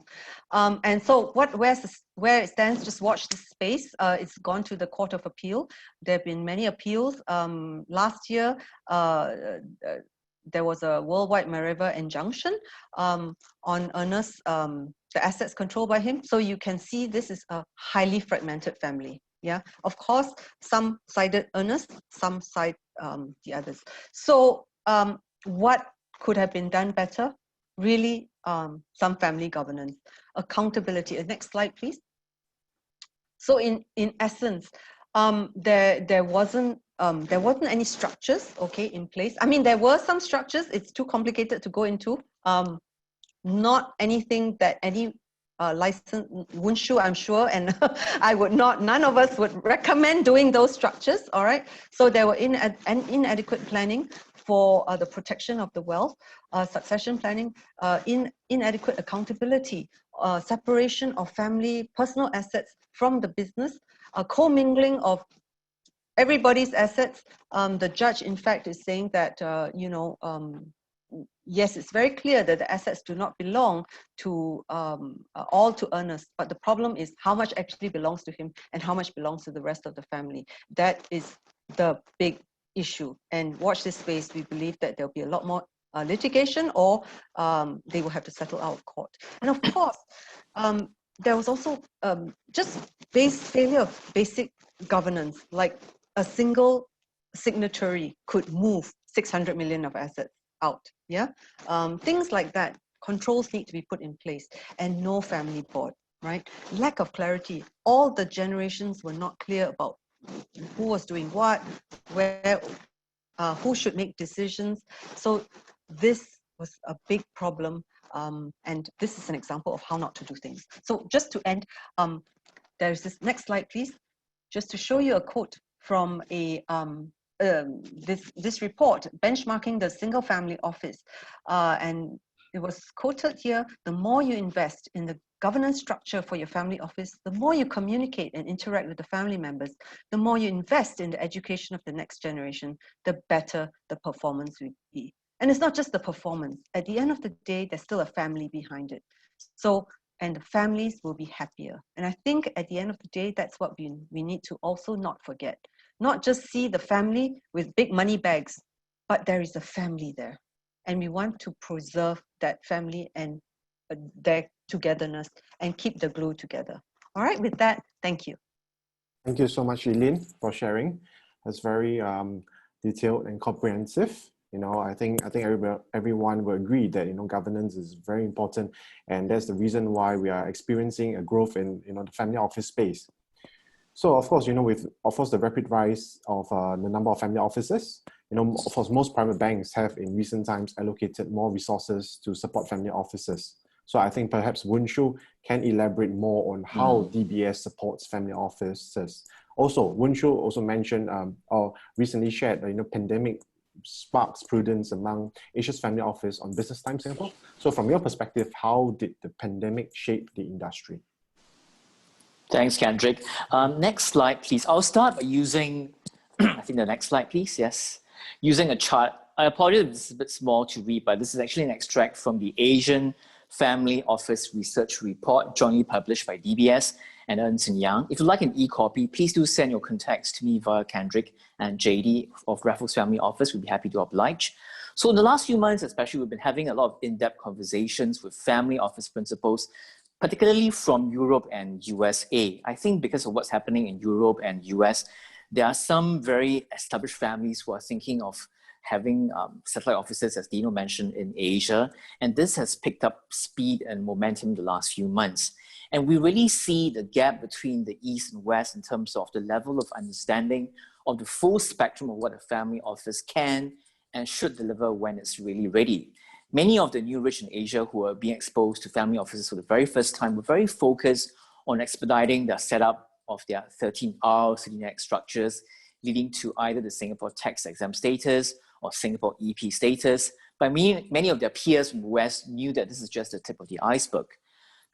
D: and so where it stands, just watch this space. It's gone to the Court of Appeal. There have been many appeals. Last year, there was a worldwide Mereva injunction on Ernest, the assets controlled by him. So you can see this is a highly fragmented family. Yeah, of course, some sided Ernest, some side the others. So what could have been done better? Really, some family governance, accountability. Next slide, please. So in essence, there wasn't any structures, okay, in place. I mean, there were some structures. It's too complicated to go into. Not anything that any licensed Woon Shiu, I'm sure, and none of us would recommend doing those structures. All right. So there were inadequate planning for the protection of the wealth, succession planning, inadequate accountability, separation of family personal assets from the business, commingling of everybody's assets. The judge, in fact, is saying that, yes, it's very clear that the assets do not belong to all to Ernest, but the problem is how much actually belongs to him and how much belongs to the rest of the family. That is the big issue. And watch this space. We believe that there'll be a lot more litigation, or they will have to settle out of court. And of course, there was also just failure of basic governance, like a single signatory could move 600 million of assets out. Yeah, things like that. Controls need to be put in place, and no family board, right? Lack of clarity. All the generations were not clear about who was doing what, where, who should make decisions. So this was a big problem, and this is an example of how not to do things. So just to end, there's this next slide, please, just to show you a quote from a this report benchmarking the single family office, and it was quoted here: the more you invest in the governance structure for your family office, the more you communicate and interact with the family members, the more you invest in the education of the next generation, the better the performance will be. And it's not just the performance. At the end of the day, there's still a family behind it. So, and the families will be happier. And I think at the end of the day, that's what we need to also not forget. Not just see the family with big money bags, but there is a family there. And we want to preserve that family and their togetherness and keep the glue together. All right, with that, thank you.
A: Thank you so much, Celine, for sharing. That's very detailed and comprehensive. I think everyone will agree that governance is very important, and that's the reason why we are experiencing a growth in the family office space. So of course, with the rapid rise of the number of family offices, of course, most private banks have in recent times allocated more resources to support family offices. So I think perhaps Woon Shiu can elaborate more on how DBS supports family offices. Also, Woon Shiu also mentioned or recently shared, pandemic sparks prudence among Asia's family office on Business Time Singapore. So from your perspective, how did the pandemic shape the industry?
E: Thanks, Kendrick. Next slide, please. I'll start by using, I think the next slide, please. Yes. Using a chart. I apologize, this is a bit small to read, but this is actually an extract from the Asian Family Office Research Report, jointly published by DBS and Ernst & Young. If you'd like an e-copy, please do send your contacts to me via Kendrick and JD of Raffles Family Office. We'd be happy to oblige. So in the last few months, especially, we've been having a lot of in-depth conversations with family office principals, particularly from Europe and USA. I think because of what's happening in Europe and US, there are some very established families who are thinking of having satellite offices, as Dino mentioned, in Asia. And this has picked up speed and momentum the last few months. And we really see the gap between the East and West in terms of the level of understanding of the full spectrum of what a family office can and should deliver when it's really ready. many of the new rich in Asia who are being exposed to family offices for the very first time were very focused on expediting the setup of their 13R Celine Act structures, leading to either the Singapore tax exempt status or Singapore EP status. But many of their peers from the West knew that this is just the tip of the iceberg.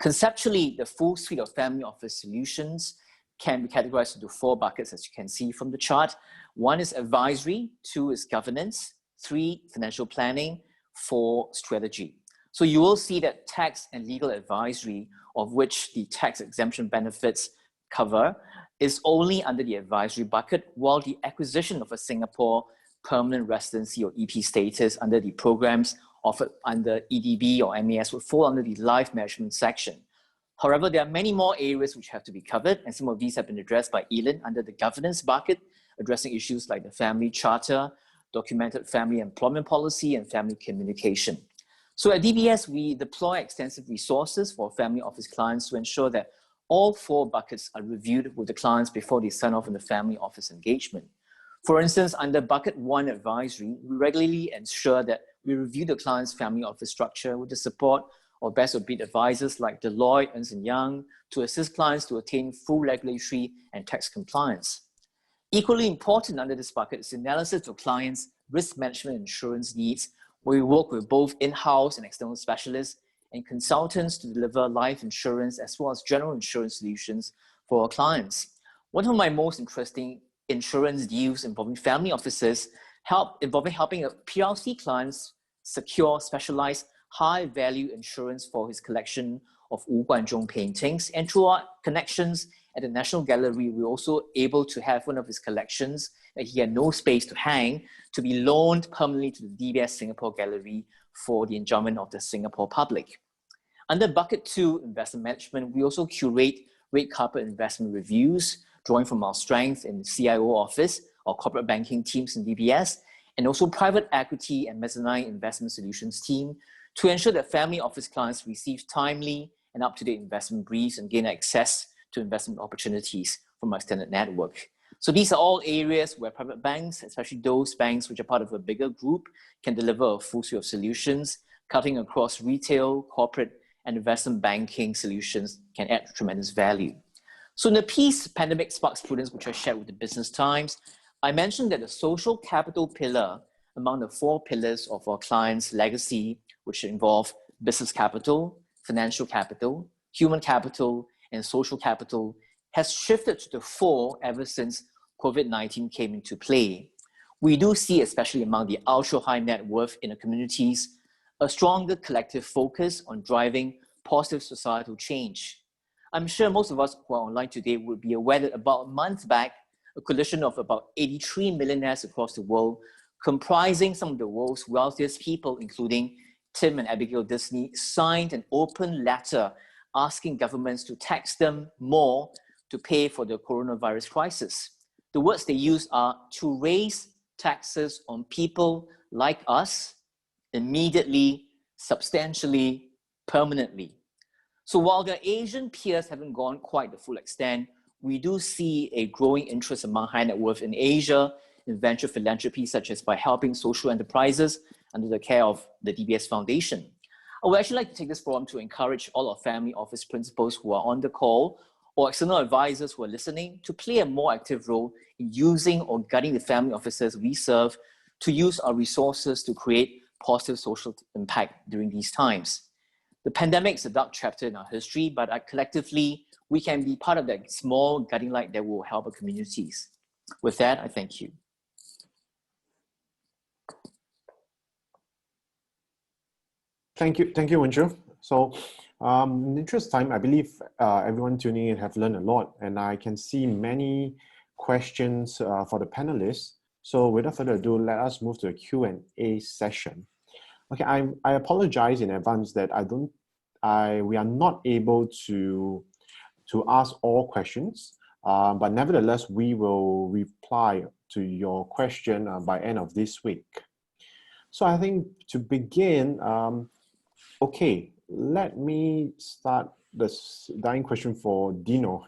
E: Conceptually, the full suite of family office solutions can be categorized into 4 buckets, as you can see from the chart. 1 is advisory, 2 is governance, 3, financial planning, 4, strategy. So you will see that tax and legal advisory, of which the tax exemption benefits cover, is only under the advisory bucket, while the acquisition of a Singapore permanent residency or EP status under the programs offered under EDB or MAS would fall under the life management section. However, there are many more areas which have to be covered, and some of these have been addressed by Elin under the governance bucket, addressing issues like the family charter, documented family employment policy, and family communication. So at DBS, we deploy extensive resources for family office clients to ensure that all 4 buckets are reviewed with the clients before they sign off on the family office engagement. For instance, under bucket 1 advisory, we regularly ensure that we review the client's family office structure with the support of best of breed advisors like Deloitte, Ernst & Young, to assist clients to attain full regulatory and tax compliance. Equally important under this bucket is analysis of clients' risk management and insurance needs, where we work with both in-house and external specialists and consultants to deliver life insurance as well as general insurance solutions for our clients. One of my most interesting insurance deals involving family offices helping PLC clients secure specialized high-value insurance for his collection of Wu Guanzhong paintings. And through our connections at the National Gallery, we were also able to have one of his collections that he had no space to hang to be loaned permanently to the DBS Singapore Gallery for the enjoyment of the Singapore public. Under bucket 2, investment management, we also curate red carpet investment reviews, drawing from our strength in the CIO office, our corporate banking teams in DBS, and also private equity and mezzanine investment solutions team to ensure that family office clients receive timely and up-to-date investment briefs and gain access to investment opportunities from our standard network. So these are all areas where private banks, especially those banks which are part of a bigger group, can deliver a full suite of solutions, cutting across retail, corporate, and investment banking solutions can add tremendous value. So in the piece, Pandemic Sparks Prudence, which I shared with the Business Times, I mentioned that the social capital pillar among the 4 pillars of our clients' legacy, which involve business capital, financial capital, human capital, and social capital, has shifted to the fore ever since COVID-19 came into play. We do see, especially among the ultra-high net worth in the communities, a stronger collective focus on driving positive societal change. I'm sure most of us who are online today would be aware that about a month back, a coalition of about 83 millionaires across the world, comprising some of the world's wealthiest people, including Tim and Abigail Disney, signed an open letter asking governments to tax them more to pay for the coronavirus crisis. The words they use are to raise taxes on people like us immediately, substantially, permanently. So while their Asian peers haven't gone quite the full extent, we do see a growing interest among high net worth in Asia in venture philanthropy, such as by helping social enterprises under the care of the DBS Foundation. I would actually like to take this forum to encourage all our family office principals who are on the call or external advisors who are listening to play a more active role in using or guiding the family officers we serve to use our resources to create positive social impact during these times. The pandemic is a dark chapter in our history, but collectively, we can be part of that small guiding light that will help our communities. With that, I thank you.
A: Thank you, Woon. So, in the interest of time, I believe everyone tuning in have learned a lot, and I can see many questions for the panelists. So, without further ado, let us move to the Q&A session. Okay, I apologize in advance that we are not able to ask all questions, but nevertheless, we will reply to your question by end of this week. So I think to begin, okay, let me start the dying question for Dino.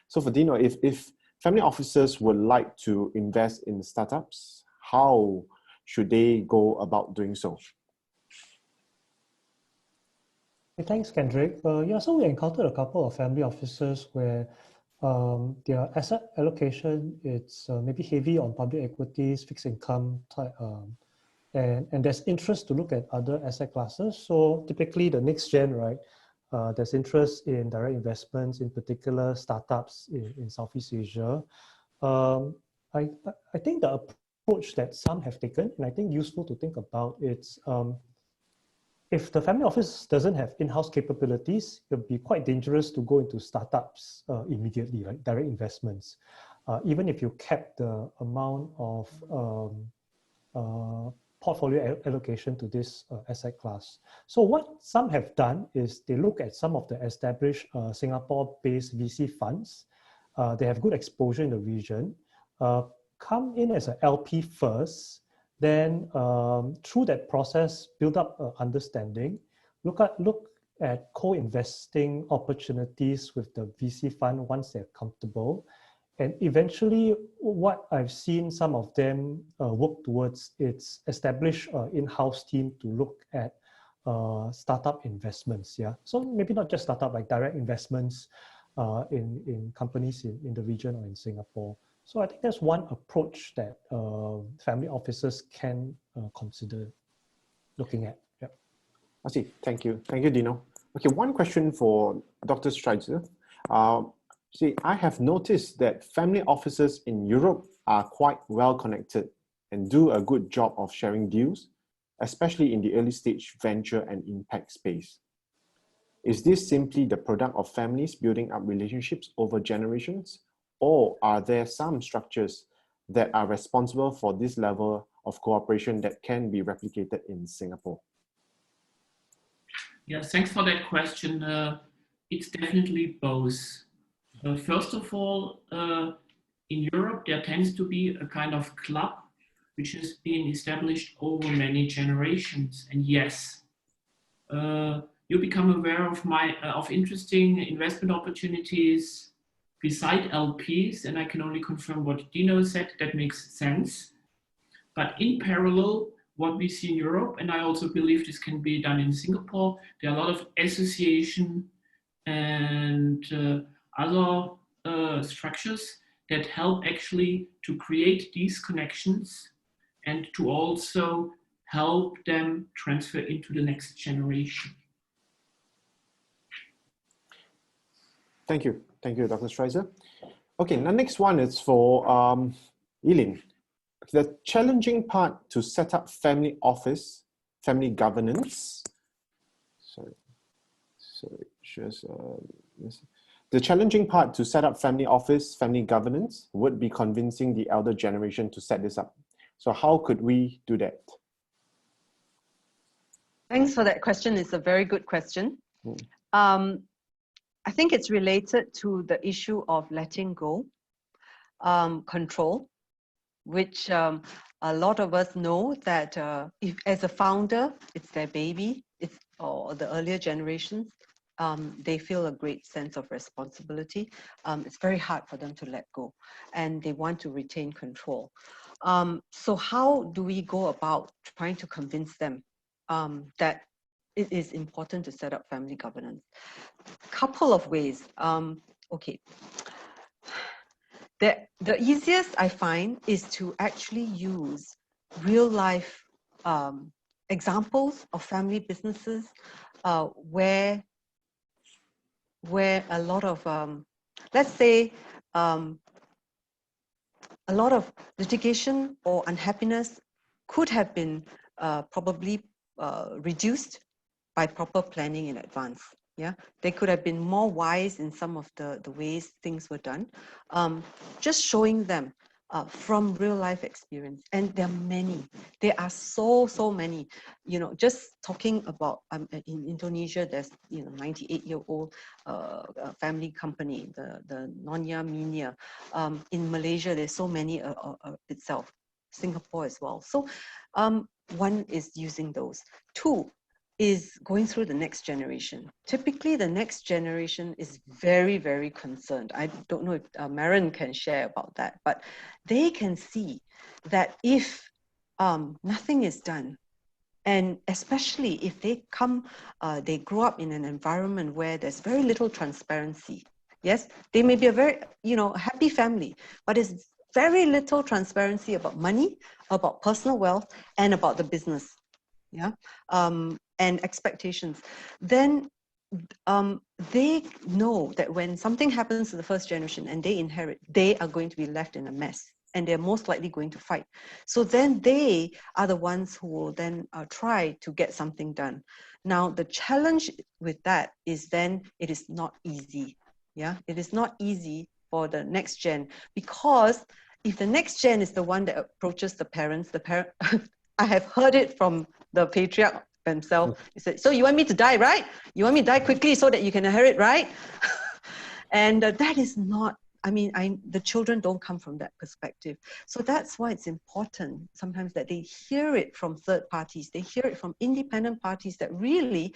A: So for Dino, if family officers would like to invest in startups, how should they go about doing so?
B: Hey, thanks, Kendrick. Yeah, so we encountered a couple of family offices where their asset allocation, it's maybe heavy on public equities, fixed income type, and there's interest to look at other asset classes. So typically the next gen, right, there's interest in direct investments, in particular startups in Southeast Asia. I think the approach that some have taken, and I think useful to think about, it's if the family office doesn't have in-house capabilities, it would be quite dangerous to go into startups immediately, right? Direct investments. Even if you cap the amount of portfolio allocation to this asset class. So what some have done is they look at some of the established Singapore-based VC funds. They have good exposure in the region, come in as an LP first, then through that process, build up understanding, look at co-investing opportunities with the VC fund once they're comfortable. And eventually, what I've seen some of them work towards, it's establish an in-house team to look at startup investments. Yeah, so maybe not just startup, like direct investments in companies in the region or in Singapore. So I think that's one approach that family offices can consider looking at. Yeah.
A: I see. Thank you. Thank you, Dino. Okay, one question for Dr. Schweizer. See, I have noticed that family offices in Europe are quite well connected and do a good job of sharing deals, especially in the early stage venture and impact space. Is this simply the product of families building up relationships over generations? Or are there some structures that are responsible for this level of cooperation that can be replicated in Singapore?
C: Yes, thanks for that question. It's definitely both. First of all, in Europe, there tends to be a kind of club which has been established over many generations. And yes, you become aware of interesting investment opportunities beside LPs, and I can only confirm what Dino said, that makes sense. But in parallel, what we see in Europe, and I also believe this can be done in Singapore, there are a lot of association and other structures that help actually to create these connections and to also help them transfer into the next generation.
A: Thank you. Thank you, Dr. Schweizer. Okay, the next one is for Eileen. The challenging part to set up family office, family governance. The challenging part to set up family office, family governance would be convincing the elder generation to set this up. So how could we do that?
D: Thanks for that question. It's a very good question. I think it's related to the issue of letting go, control, which a lot of us know that if as a founder, it's their baby, or the earlier generations, they feel a great sense of responsibility. It's very hard for them to let go, and they want to retain control. So how do we go about trying to convince them that it is important to set up family governance? A couple of ways. Okay. The easiest I find is to actually use real life examples of family businesses where a lot of, let's say, a lot of litigation or unhappiness could have been probably reduced by proper planning in advance. Yeah, they could have been more wise in some of the ways things were done. Just showing them from real life experience, and there are many. There are so many. You know, just talking about in Indonesia, there's 98-year-old family company, the Nyonya Minia. In Malaysia, there's so many itself. Singapore as well. So one is using those. Two is going through the next generation. Typically, the next generation is very, very concerned. I don't know if Maren can share about that, but they can see that if nothing is done, And especially if they they grow up in an environment where there's very little transparency. Yes, they may be a very, happy family, but it's very little transparency about money, about personal wealth, and about the business. Yeah, and expectations. Then they know that when something happens to the first generation and they inherit, they are going to be left in a mess, and they're most likely going to fight. So then they are the ones who will then try to get something done. Now, the challenge with that is then it is not easy. Yeah, it is not easy for the next gen, because if the next gen is the one that approaches the parents, I have heard it from the patriarch themselves. He said, so you want me to die, right? You want me to die quickly so that you can inherit, right? And that is not, the children don't come from that perspective. So that's why it's important sometimes that they hear it from third parties. They hear it from independent parties that really,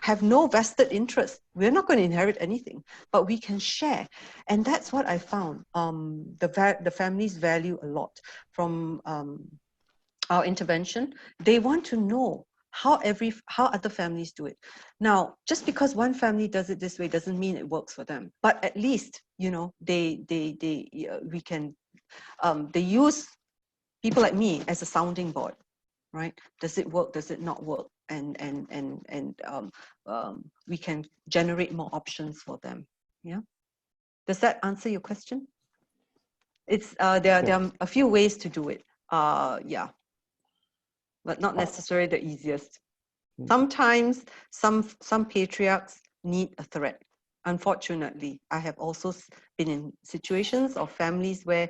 D: have no vested interest. We're not going to inherit anything, but we can share. And that's what I found. The families value a lot from our intervention. They want to know how other families do it. Now, just because one family does it this way doesn't mean it works for them. But at least, they use people like me as a sounding board, right? Does it work? Does it not work? And we can generate more options for them. Yeah. Does that answer your question? It's there are a few ways to do it. Yeah. But not necessarily the easiest. Sometimes some patriarchs need a threat. Unfortunately, I have also been in situations of families where,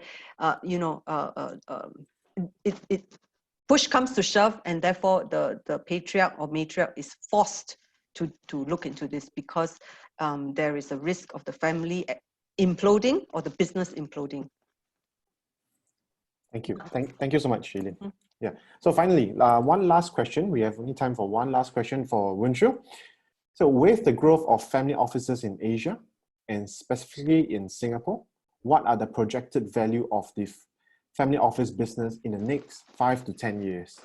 D: push comes to shove, and therefore the patriarch or matriarch is forced to look into this because there is a risk of the family imploding or the business imploding.
A: Thank you. Thank you so much, Celine. Yeah. So finally, one last question. We have only time for one last question for Woon. So with the growth of family offices in Asia, and specifically in Singapore, what are the projected value of the family office business in the next 5 to 10 years?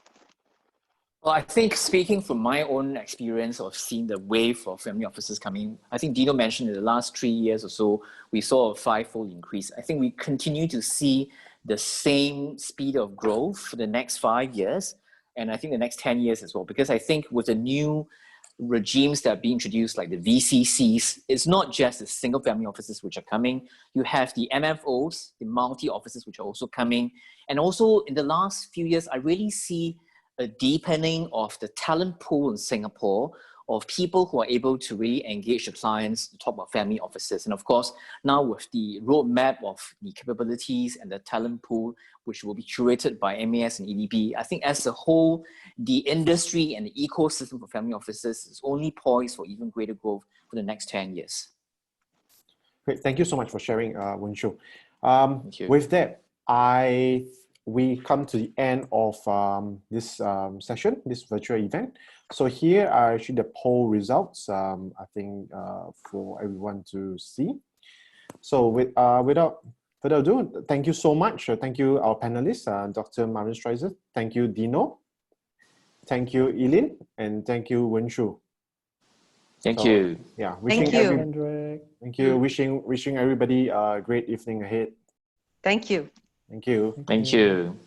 E: Well, I think speaking from my own experience of seeing the wave of family offices coming, I think Dino mentioned in the last 3 years or so, we saw a 5-fold increase. I think we continue to see the same speed of growth for the next 5 years, and I think the next 10 years as well, because I think with the new regimes that are being introduced, like the VCCs, it's not just the single family offices which are coming. You have the MFOs, the multi-offices which are also coming. And also in the last few years, I really see a deepening of the talent pool in Singapore of people who are able to really engage the clients to talk about family offices. And of course, now with the roadmap of the capabilities and the talent pool, which will be curated by MAS and EDB, I think as a whole, the industry and the ecosystem for family offices is only poised for even greater growth for the next 10 years.
A: Great, thank you so much for sharing, Woon.
E: Thank you.
A: With that, we come to the end of this session, this virtual event. So here are actually the poll results, I think, for everyone to see. So without further ado, thank you so much. Thank you, our panelists, Dr. Maren Schweizer. Thank you, Dino. Thank you, Eileen. And thank you, Woon.
E: Thank you.
A: Yeah,
D: Thank you.
A: Thank you. Wishing everybody a great evening ahead.
D: Thank you.
A: Thank you.
E: Thank you.